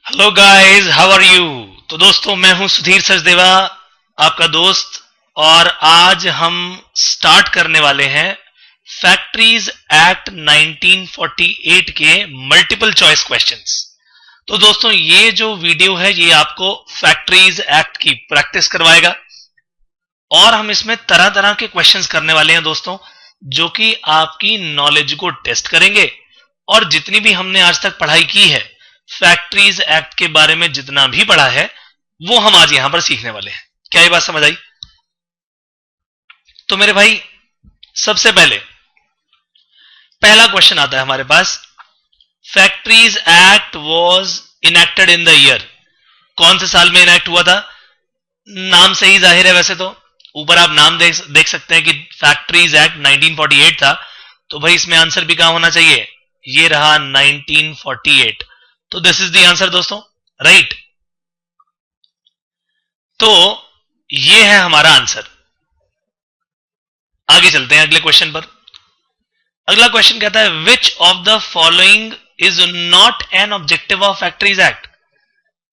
Hello guys, how are you. तो दोस्तों, मैं हूं सुधीर सचदेवा, आपका दोस्त। और आज हम स्टार्ट करने वाले हैं फैक्ट्रीज एक्ट 1948 के मल्टीपल चॉइस क्वेश्चंस। तो दोस्तों, ये जो वीडियो है ये आपको फैक्ट्रीज एक्ट की प्रैक्टिस करवाएगा और हम इसमें तरह तरह के क्वेश्चंस करने वाले हैं दोस्तों, जो कि आपकी नॉलेज को टेस्ट करेंगे। और जितनी भी हमने आज तक पढ़ाई की है फैक्ट्रीज एक्ट के बारे में, जितना भी पढ़ा है वो हम आज यहां पर सीखने वाले हैं। क्या ये बात समझ आई? तो मेरे भाई, सबसे पहले पहला क्वेश्चन आता है हमारे पास, factories act was enacted in the year. कौन से साल में इनेक्ट हुआ था? नाम से ही जाहिर है। वैसे तो ऊपर आप नाम देख सकते हैं कि फैक्ट्रीज एक्ट 1948 था, तो भाई इसमें आंसर भी कहां होना चाहिए? ये रहा 1948। तो दिस इज द आंसर दोस्तों, राइट। तो ये है हमारा आंसर। आगे चलते हैं अगले क्वेश्चन पर। अगला क्वेश्चन कहता है, which of the following is not an objective of factories act.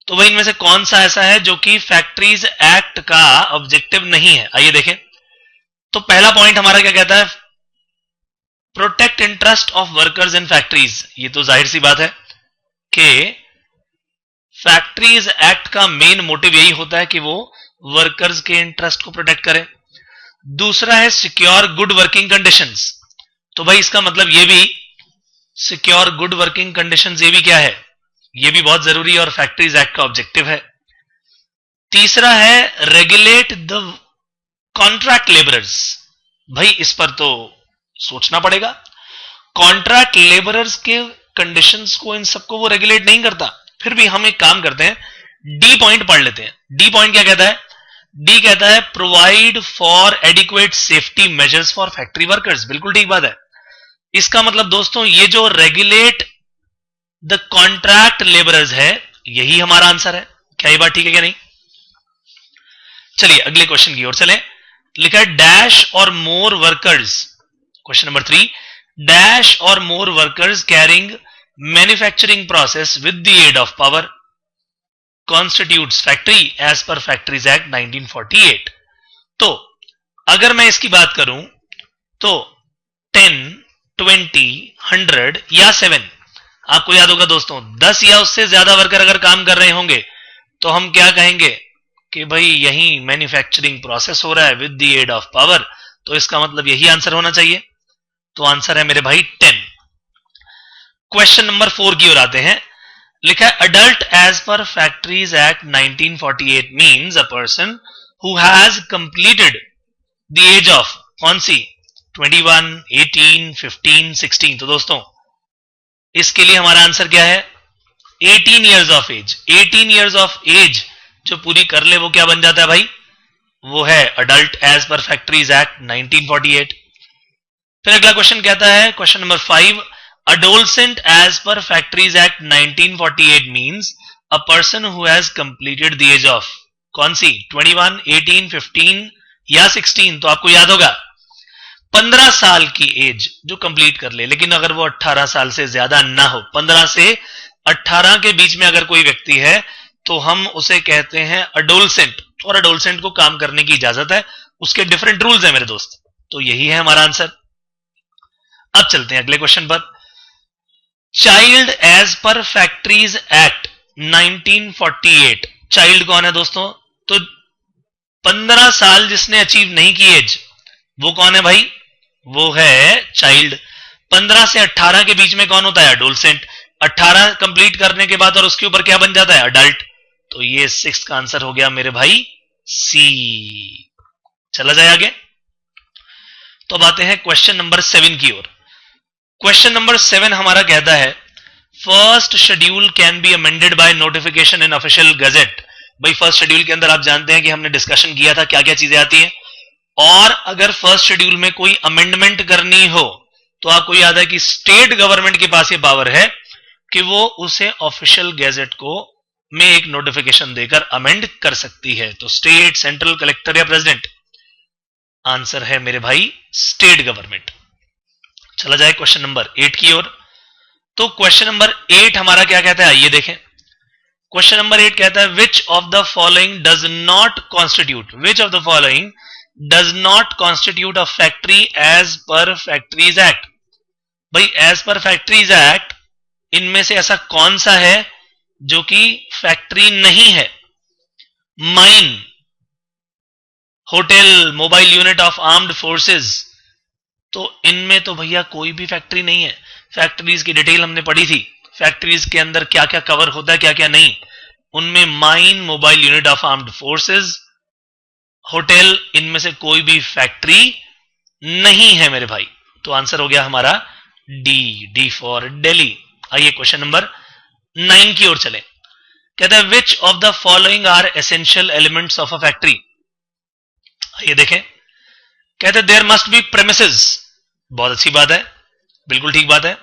तो भाई इनमें से कौन सा ऐसा है जो कि फैक्ट्रीज एक्ट का ऑब्जेक्टिव नहीं है? आइए देखें। तो पहला पॉइंट हमारा क्या कहता है? Protect interest of workers in factories. ये तो जाहिर सी बात है कि फैक्ट्रीज एक्ट का मेन मोटिव यही होता है कि वो वर्कर्स के इंटरेस्ट को प्रोटेक्ट करे। दूसरा है सिक्योर गुड वर्किंग कंडीशंस। तो भाई इसका मतलब ये भी सिक्योर गुड वर्किंग कंडीशंस, ये भी क्या है? ये भी बहुत जरूरी और फैक्ट्रीज एक्ट का ऑब्जेक्टिव है। तीसरा है रेगुलेट द कॉन्ट्रैक्ट लेबरर्स। भाई इस पर तो सोचना पड़ेगा। कॉन्ट्रैक्ट लेबरर्स के कंडीशंस को, इन सबको वो रेगुलेट नहीं करता। फिर भी हम एक काम करते हैं, डी पॉइंट पढ़ लेते हैं। डी पॉइंट क्या कहता है? डी कहता है provide for adequate safety measures for factory workers. बिल्कुल ठीक बात है। इसका मतलब दोस्तों, ये जो रेगुलेट द कॉन्ट्रैक्ट लेबरर्स है, यही हमारा आंसर है। क्या ये बात ठीक है क्या नहीं? चलिए अगले क्वेश्चन की ओर चलें। लिखा है dash or more workers. Question number 3, dash or more workers carrying manufacturing process with the aid of power constitutes factory as per factories act 1948। तो अगर मैं इसकी बात करूं तो 10, 20, 100 या 7, आपको याद होगा दोस्तों, 10 या उससे ज्यादा वर्कर अगर काम कर रहे होंगे तो हम क्या कहेंगे कि भाई यही मैन्युफैक्चरिंग प्रोसेस हो रहा है with the aid of power. तो इसका मतलब यही आंसर होना चाहिए। तो आंसर है मेरे भाई 10। क्वेश्चन नंबर 4 की ओर आते हैं। लिखा है adult age per factories act 1948 means a person who has completed the age of, कौन सी? 21, 18, 15, 16। तो दोस्तों इसके लिए हमारा आंसर क्या है? 18 years of age. 18 years of age जो पूरी कर ले वो क्या बन जाता है भाई? वो है adult age per factories act 1948। फिर अगला क्वेश्चन कहता है, question number 5, adolescent as per factories act 1948 means a person who has completed the age of, कौन सी? 21, 18, 15 या 16। तो आपको याद होगा 15 साल की एज जो कंप्लीट कर ले, लेकिन अगर वो 18 साल से ज्यादा ना हो, 15 से 18 के बीच में अगर कोई व्यक्ति है तो हम उसे कहते हैं अडोलसेंट। और अडोलसेंट को काम करने की इजाजत है, उसके डिफरेंट रूल्स हैं मेरे दोस्त। तो यही है हमारा आंसर। अब चलते हैं अगले क्वेश्चन पर। Child age per factories act 1948। Child कौन है दोस्तों? तो 15 साल जिसने अचीव नहीं की एज, वो कौन है भाई? वो है चाइल्ड। 15 से 18 के बीच में कौन होता है? अडोलसेंट। 18 कंप्लीट करने के बाद और उसके ऊपर क्या बन जाता है? अडल्ट। तो ये 6 का आंसर हो गया मेरे भाई सी। चला जाए आगे। तो अब आते हैं क्वेश्चन नंबर 7 की ओर। क्वेश्चन नंबर 7 हमारा कहता है first schedule can be amended by notification in official gazette. भाई फर्स्ट शेड्यूल के अंदर आप जानते हैं कि हमने डिस्कशन किया था क्या क्या चीजें आती हैं, और अगर फर्स्ट शेड्यूल में कोई अमेंडमेंट करनी हो तो आपको याद है कि स्टेट गवर्नमेंट के पास ये पावर है कि वो उसे ऑफिशियल गैजेट को में एक नोटिफिकेशन देकर अमेंड कर सकती है। तो स्टेट, सेंट्रल, कलेक्टर या प्रेसिडेंट? आंसर है मेरे भाई स्टेट गवर्नमेंट। चला जाए क्वेश्चन नंबर 8 की ओर। तो क्वेश्चन नंबर 8 हमारा क्या कहता है, आइए देखें। क्वेश्चन नंबर 8 कहता है which of the following does not constitute a factory as per factories act. भाई एज पर फैक्ट्रीज एक्ट इनमें से ऐसा कौन सा है जो कि फैक्ट्री नहीं है? Mine, hotel, mobile unit of armed forces, तो इनमें तो भैया कोई भी फैक्ट्री नहीं है। फैक्ट्रीज की डिटेल हमने पढ़ी थी, फैक्ट्रीज के अंदर क्या क्या कवर होता है क्या क्या नहीं, उनमें mine, mobile unit of armed forces, hotel, इनमें से कोई भी फैक्ट्री नहीं है मेरे भाई। तो आंसर हो गया हमारा डी फॉर दिल्ली। आइए क्वेश्चन नंबर 9 की ओर चले। कहता है which of the following are essential elements of a factory. आइए देखें। कहते हैं देयर मस्ट बी प्रेमिसेस। बहुत अच्छी बात है, बिल्कुल ठीक बात है।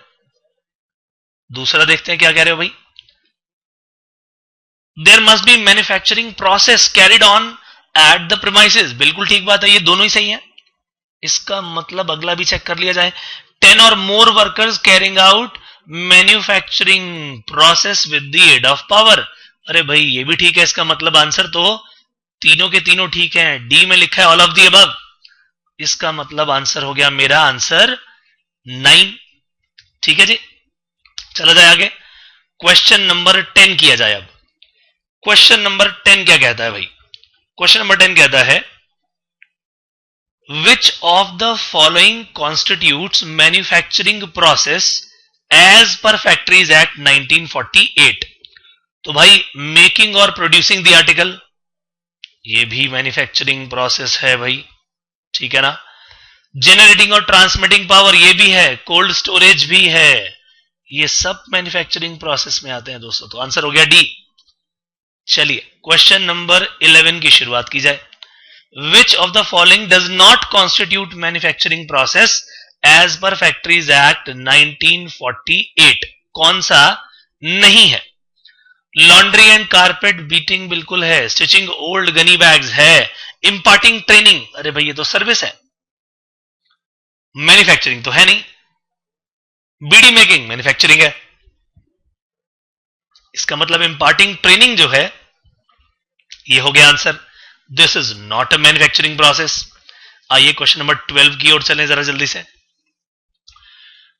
दूसरा देखते हैं क्या कह रहे हो भाई। There must be manufacturing process carried on at the premises. बिल्कुल ठीक बात है, ये दोनों ही सही है। इसका मतलब अगला भी चेक कर लिया जाए। 10 or more workers carrying out manufacturing process with the aid of power. अरे भाई ये भी ठीक है, इसका मतलब आंसर तो तीनों के तीनों ठीक हैं। डी में लिखा है ऑल ऑफ द अबव, इसका मतलब आंसर हो गया मेरा आंसर 9। ठीक है जी, चला जाए आगे। क्वेश्चन नंबर 10 किया जाए। अब क्वेश्चन नंबर 10 क्या कहता है भाई। क्वेश्चन नंबर 10 कहता है which of the following constitutes manufacturing process as per factories act 1948। तो भाई मेकिंग और प्रोड्यूसिंग द आर्टिकल, ये भी मैन्युफैक्चरिंग प्रोसेस है भाई, ठीक है ना। जनरेटिंग और ट्रांसमिटिंग पावर, ये भी है। कोल्ड स्टोरेज भी है, ये सब मैन्युफैक्चरिंग प्रोसेस में आते हैं दोस्तों। तो आंसर हो गया डी। चलिए क्वेश्चन नंबर 11 की शुरुआत की जाए। Which of the following does not constitute manufacturing process as per factories act 1948। कौन सा नहीं है? लॉन्ड्री एंड कारपेट बीटिंग बिल्कुल है। स्टिचिंग ओल्ड गनी बैग्स है। इंपार्टिंग ट्रेनिंग, अरे भाई ये तो सर्विस है, मैन्युफैक्चरिंग तो है नहीं। बीडी मेकिंग मैन्युफैक्चरिंग है, इसका मतलब इंपार्टिंग ट्रेनिंग जो है ये हो गया answer. This is not a manufacturing process. आइए क्वेश्चन नंबर 12 की ओर चलें जरा जल्दी से।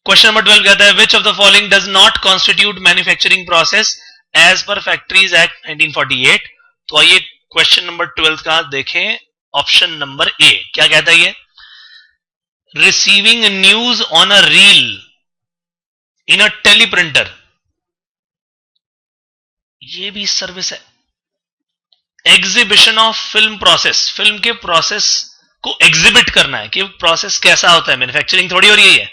क्वेश्चन नंबर 12 कहता है which of the following does not constitute manufacturing process as per factories act 1948। तो आइए क्वेश्चन नंबर 12 का देखें। ऑप्शन नंबर ए क्या कहता है ये, receiving news on a reel in a teleprinter, ये भी सर्विस है। Exhibition of film process, film के प्रोसेस को एग्जिबिट करना है कि प्रोसेस कैसा होता है, मैन्युफैक्चरिंग थोड़ी हो रही है।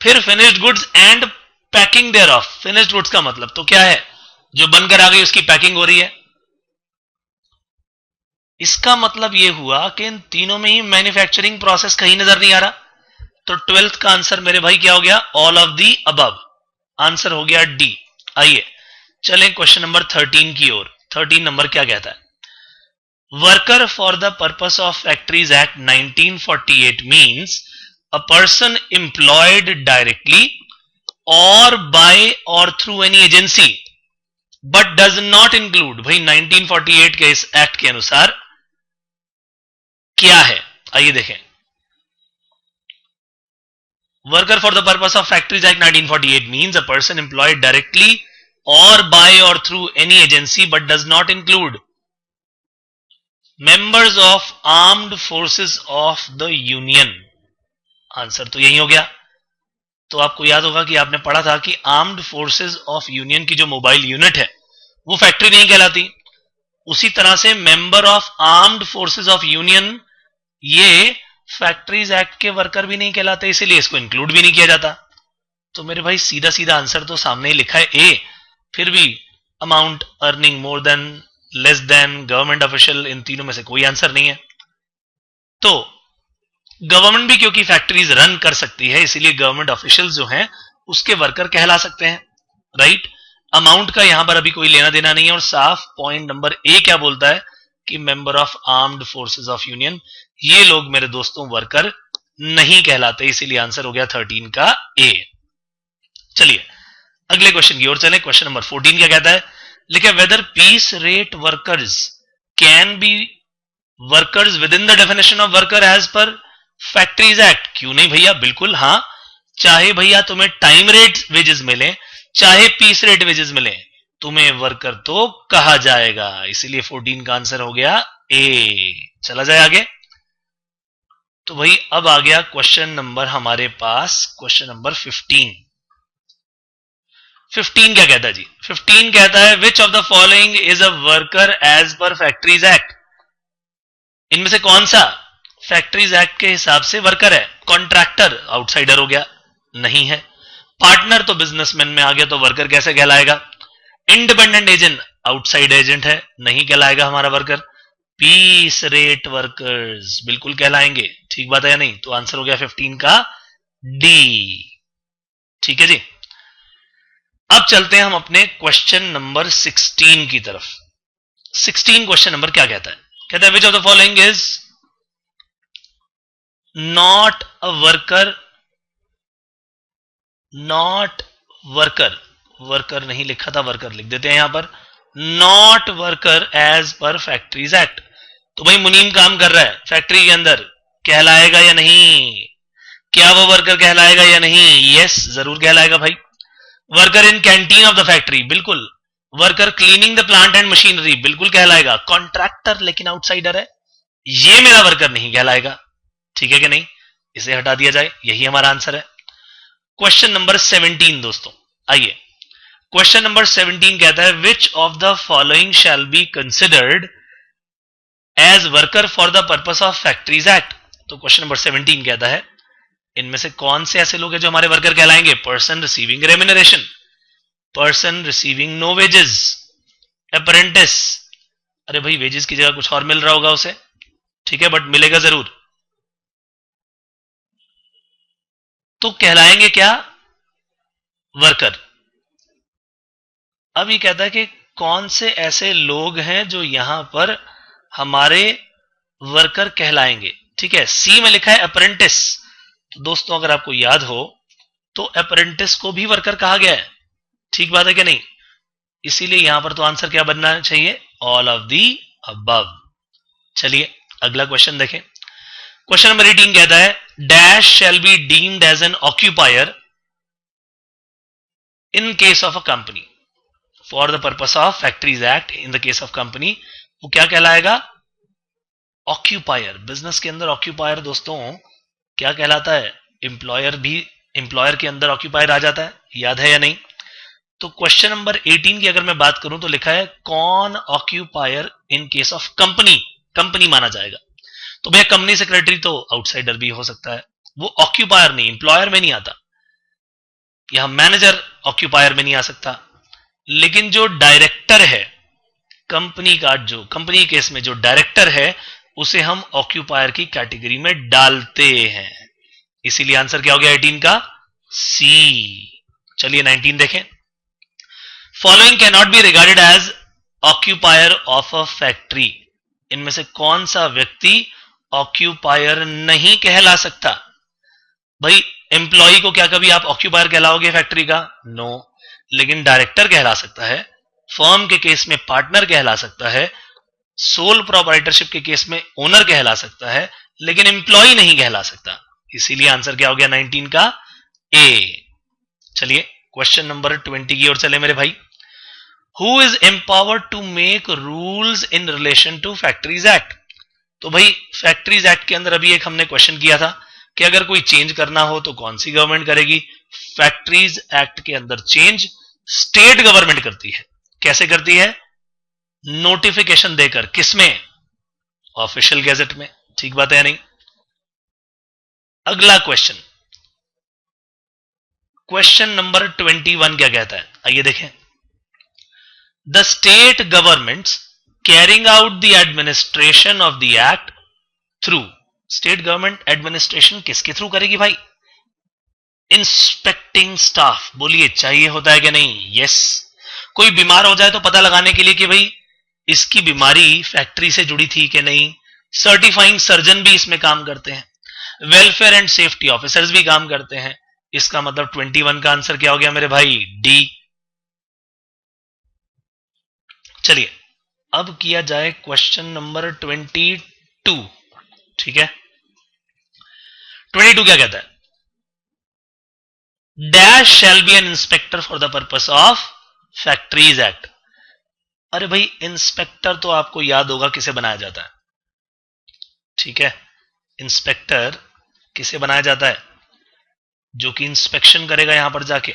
फिर finished goods and packing thereof, finished goods का मतलब तो क्या है, जो बनकर आ गई उसकी पैकिंग हो रही है। इसका मतलब यह हुआ कि इन तीनों में ही मैन्युफैक्चरिंग प्रोसेस कहीं नजर नहीं आ रहा। तो 12th का आंसर मेरे भाई क्या हो गया, all of the above. Answer हो गया डी। आइए चलें क्वेश्चन नंबर 13 की ओर। 13 नंबर क्या कहता है, worker for the purpose of factories act 1948 means a person employed directly और बाय और through any agency but does not include. भाई 1948 के इस एक्ट के अनुसार क्या है, आइए देखें। Worker for the purpose of factories act 1948 means a person employed directly or by or through any agency but does not include members of armed forces of the union। Answer तो यही हो गया। तो आपको याद होगा कि आपने पढ़ा था कि आर्म्ड फोर्सेस ऑफ यूनियन की जो मोबाइल यूनिट है वो फैक्ट्री नहीं कहलाती। उसी तरह से member of armed forces of union ये फैक्ट्रीज एक्ट के वर्कर भी नहीं कहलाते, इसीलिए इसको इंक्लूड भी नहीं किया जाता। तो मेरे भाई सीधा सीधा आंसर तो सामने ही लिखा है ए। फिर भी amount, earning, more than, less than, government official, इन तीनों में से कोई आंसर नहीं है। तो गवर्नमेंट भी क्योंकि फैक्ट्रीज रन कर सकती है इसीलिए गवर्नमेंट ऑफिशियल जो हैं उसके वर्कर कहला सकते हैं, राइट। अमाउंट का यहां पर अभी कोई लेना देना नहीं है। और साफ पॉइंट नंबर ए क्या बोलता है कि member of armed forces of union, ये लोग मेरे दोस्तों वर्कर नहीं कहलाते, इसीलिए आंसर हो गया 13 का ए। चलिए अगले क्वेश्चन की ओर चले। क्वेश्चन नंबर 14 क्या कहता है, लिखे whether piece rate workers can be workers within the definition of worker as per factories act. क्यों नहीं भैया, बिल्कुल हाँ। चाहे भैया तुम्हें टाइम रेट वेजेस मिले, चाहे पीस रेट वेजेस मिले, तुम्हें वर्कर तो कहा जाएगा। इसीलिए 14 का आंसर हो गया ए। चला जाए आगे। तो भाई अब आ गया क्वेश्चन नंबर हमारे पास, क्वेश्चन नंबर 15। 15 क्या कहता है जी? 15 कहता है which of the following is a worker as per factories act. इनमें से कौन सा फैक्ट्रीज एक्ट के हिसाब से वर्कर है? कॉन्ट्रैक्टर आउटसाइडर हो गया, नहीं है। पार्टनर तो बिजनेसमैन में आ गया, तो वर्कर कैसे कहलाएगा? इंडिपेंडेंट एजेंट आउटसाइड एजेंट है, नहीं कहलाएगा हमारा वर्कर। पीस रेट वर्कर्स बिल्कुल कहलाएंगे। ठीक बात है या नहीं? तो आंसर हो गया 15 का डी। ठीक है जी। अब चलते हैं हम अपने क्वेश्चन नंबर 16 की तरफ। 16 क्वेश्चन नंबर क्या कहता है? कहता है which of the following is not a worker, not worker, worker नहीं लिखा था, वर्कर लिख देते हैं यहां पर, not worker as per factories act. तो भाई मुनीम काम कर रहा है फैक्ट्री के अंदर, कहलाएगा या नहीं? क्या वो वर्कर कहलाएगा या नहीं? यस, जरूर कहलाएगा भाई। Worker in canteen of the factory, बिल्कुल। Worker cleaning the plant and machinery, बिल्कुल कहलाएगा। कॉन्ट्रैक्टर लेकिन आउटसाइडर है, ये मेरा वर्कर नहीं कहलाएगा। ठीक है कि नहीं? इसे हटा दिया जाए, यही हमारा आंसर है। क्वेश्चन नंबर 17 दोस्तों, आइए। क्वेश्चन नंबर 17 कहता है which of the following shall be considered as worker for the purpose of factories act. तो क्वेश्चन नंबर 17 कहता है इनमें से कौन से ऐसे लोग हैं जो हमारे वर्कर कहलाएंगे? Person receiving remuneration, person receiving no wages, apprentice. अरे भाई वेजेस की जगह कुछ और मिल रहा होगा उसे, ठीक है, बट मिलेगा जरूर। तो कहलाएंगे क्या? वर्कर। अब ये कहता है कि कौन से ऐसे लोग हैं जो यहां पर हमारे वर्कर कहलाएंगे। ठीक है, सी में लिखा है अप्रेंटिस। तो दोस्तों अगर आपको याद हो तो अप्रेंटिस को भी वर्कर कहा गया है। ठीक बात है कि नहीं? इसीलिए यहां पर तो आंसर क्या बनना चाहिए? All of the above. चलिए अगला क्वेश्चन देखें। क्वेश्चन नंबर 18 कहता है dash shall be deemed as an occupier in case of a company for the purpose of factories act. In the case of company वो क्या कहलाएगा? ऑक्यूपायर। बिजनेस के अंदर ऑक्यूपायर दोस्तों क्या कहलाता है? एम्प्लॉयर भी, एम्प्लॉयर के अंदर ऑक्यूपायर आ जाता है, याद है या नहीं? तो क्वेश्चन नंबर 18 की अगर मैं बात करूं तो लिखा है कौन occupier in case of company, company माना जाएगा। तो भैया कंपनी सेक्रेटरी तो आउटसाइडर भी हो सकता है, वो ऑक्यूपायर नहीं, एम्प्लॉयर में नहीं आता। यहां मैनेजर ऑक्यूपायर में नहीं आ सकता। लेकिन जो डायरेक्टर है कंपनी का, जो कंपनी केस में जो डायरेक्टर है उसे हम ऑक्यूपायर की कैटेगरी में डालते हैं। इसीलिए आंसर क्या हो गया 18 का? सी। चलिए 19 देखें। Following cannot be regarded as occupier of a factory. इनमें से कौन सा व्यक्ति ऑक्यूपायर नहीं कहला सकता? भाई एम्प्लॉय को क्या कभी आप ऑक्यूपायर कहलाओगे फैक्ट्री का? नो। लेकिन डायरेक्टर कहला सकता है, फर्म के केस में पार्टनर कहला सकता है, सोल प्रोप्राइटरशिप के केस में ओनर कहला सकता है, लेकिन एम्प्लॉय नहीं कहला सकता। इसीलिए आंसर क्या हो गया 19 का? ए। चलिए क्वेश्चन नंबर 20 की ओर चले मेरे भाई। Who is empowered to make rules in relation to factories act. तो भाई फैक्ट्रीज एक्ट के अंदर अभी एक हमने क्वेश्चन किया था कि अगर कोई चेंज करना हो तो कौन सी गवर्नमेंट करेगी? फैक्ट्रीज एक्ट के अंदर चेंज स्टेट गवर्नमेंट करती है। कैसे करती है? नोटिफिकेशन देकर। किसमें? ऑफिशियल गैजेट में। ठीक बात है या नहीं? अगला क्वेश्चन, क्वेश्चन नंबर 21 क्या कहता है? आइए देखें। The state governments carrying out the administration of the act through. State government administration किसके थ्रू करेगी भाई? Inspecting staff. बोलिए चाहिए होता है कि नहीं? यस। कोई बीमार हो जाए तो पता लगाने के लिए कि भाई इसकी बीमारी फैक्ट्री से जुड़ी थी कि नहीं। सर्टिफाइंग सर्जन भी इसमें काम करते हैं, वेलफेयर एंड सेफ्टी ऑफिसर्स भी काम करते हैं, इसका मतलब 21 का आंसर क्या हो गया मेरे भाई? डी। चलिए अब किया जाए क्वेश्चन नंबर 22। ठीक है, 22 क्या कहता है? Dash shall be an inspector for the purpose of factories act. अरे भाई इंस्पेक्टर तो आपको याद होगा किसे बनाया जाता है, ठीक है, इंस्पेक्टर किसे बनाया जाता है? जो कि इंस्पेक्शन करेगा यहां पर जाके।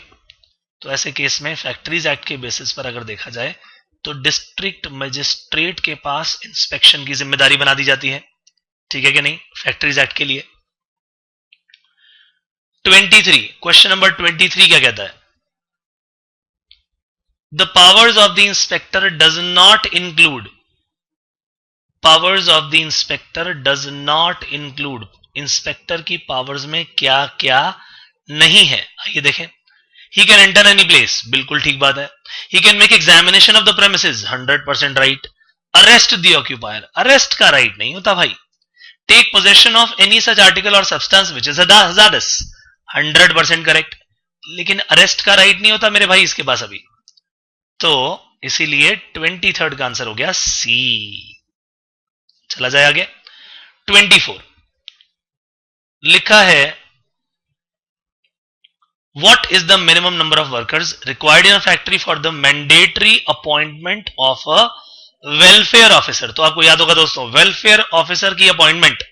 तो ऐसे केस में फैक्ट्रीज एक्ट के बेसिस पर अगर देखा जाए तो डिस्ट्रिक्ट मजिस्ट्रेट के पास इंस्पेक्शन की जिम्मेदारी बना दी जाती है, ठीक है कि नहीं, फैक्ट्रीज एक्ट के लिए। 23, क्वेश्चन नंबर 23 क्या कहता है? The powers of the inspector does not include, powers of the inspector does not include, inspector की पावर्स में क्या क्या नहीं है? आइए देखें। He can enter any place, बिल्कुल ठीक बात है। He can make examination of the premises, 100% right. Arrest the occupier, arrest का राइट नहीं होता भाई। Take possession of any such article or substance which is hazardous, 100% correct. लेकिन अरेस्ट का राइट नहीं होता मेरे भाई इसके पास अभी, तो इसीलिए 23 का आंसर हो गया सी। चला जाए आगे। 24 लिखा है, what is the minimum number of workers required in a factory for the mandatory appointment of a welfare officer? तो आपको याद होगा दोस्तों, वेलफेयर ऑफिसर की अपॉइंटमेंट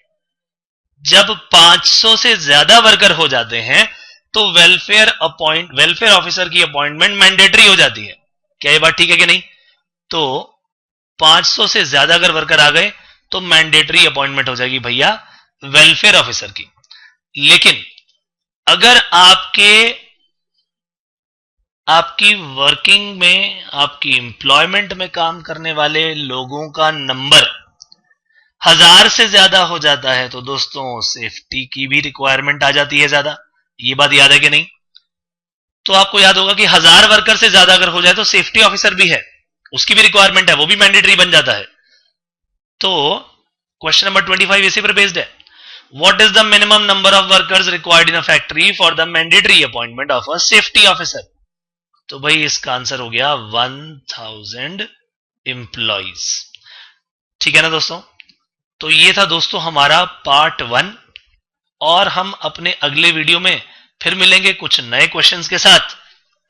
जब 500 से ज्यादा वर्कर हो जाते हैं तो वेलफेयर ऑफिसर की अपॉइंटमेंट मैंडेटरी हो जाती है। क्या ये बात ठीक है कि नहीं? तो 500 से ज्यादा अगर वर्कर आ गए तो मैंडेटरी अपॉइंटमेंट हो जाएगी भैया वेलफेयर ऑफिसर की। लेकिन अगर आपकी वर्किंग में, आपकी एम्प्लॉयमेंट में काम करने वाले लोगों का नंबर 1000 से ज्यादा हो जाता है तो दोस्तों सेफ्टी की भी रिक्वायरमेंट आ जाती है ज्यादा। ये बात याद है कि नहीं? तो आपको याद होगा कि 1000 वर्कर से ज्यादा अगर हो जाए तो सेफ्टी ऑफिसर भी है, उसकी भी रिक्वायरमेंट है, वो भी मैंडेटरी बन जाता है। तो क्वेश्चन नंबर 25 इसी पर बेस्ड है। What is the minimum number of workers required in a factory for the mandatory appointment of a safety officer? तो भाई इसका आंसर हो गया 1000 एम्प्लॉइज। ठीक है ना दोस्तों? तो ये था दोस्तों हमारा पार्ट 1, और हम अपने अगले वीडियो में फिर मिलेंगे कुछ नए क्वेश्चंस के साथ।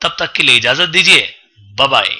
तब तक के लिए इजाजत दीजिए, बाय बाय।